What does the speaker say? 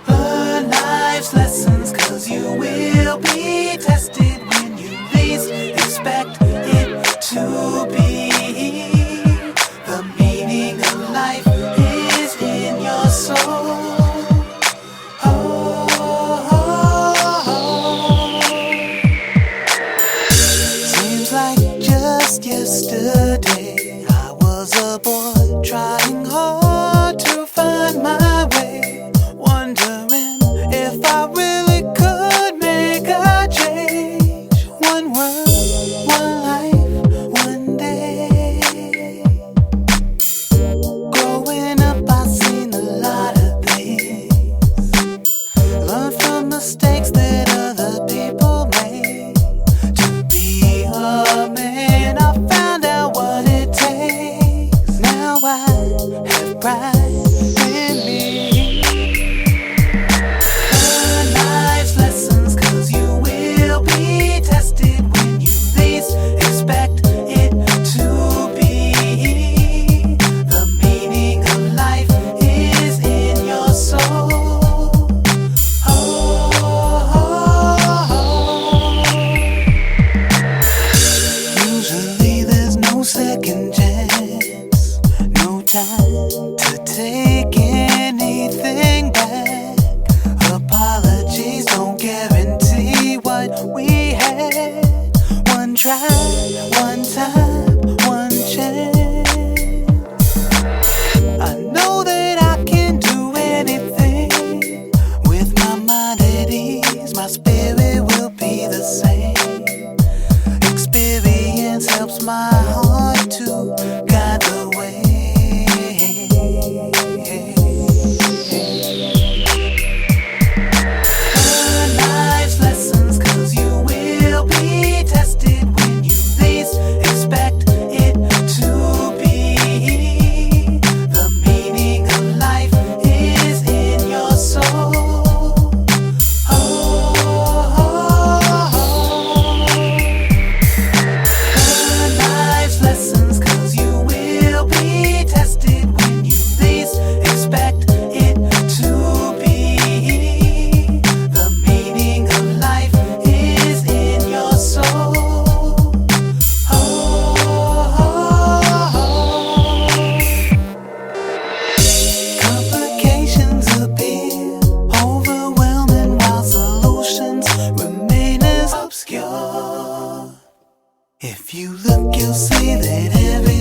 Learn life's lessons, 'cause you will be tested when you least expect it to be. The meaning of life is in your soul. Oh, oh, oh. Seems like just yesterday I was a boy trying hard to find my way, wondering if I really could make a change. One world, one life, one day. Growing up, I've seen a lot of things, learned from mistakes that other people made. To be a man, I found out what it takes. Now I have pride in me. Learn life's lessons, 'cause you will be tested when you least expect it to be. The meaning of life is in your soul. Oh, oh, oh. Usually there's no second chance, no time to take anything back. Apologies don't guarantee what we had. One try, one time, one chance. I know that I can do anything. With my mind at ease, my spirit will be the same. Experience helps my heart to guide the way. Learn life's lessons, 'cause you will be tested when you least expect it to be. The meaning of life is in your soul. Oh, oh, oh. Learn life's lessons, 'cause you will be tested when you least expect it to be. The meaning of life is in your soul. Oh, oh, oh. Complications appear, overwhelming, while solutions remain as obscure. If you look, you'll see that every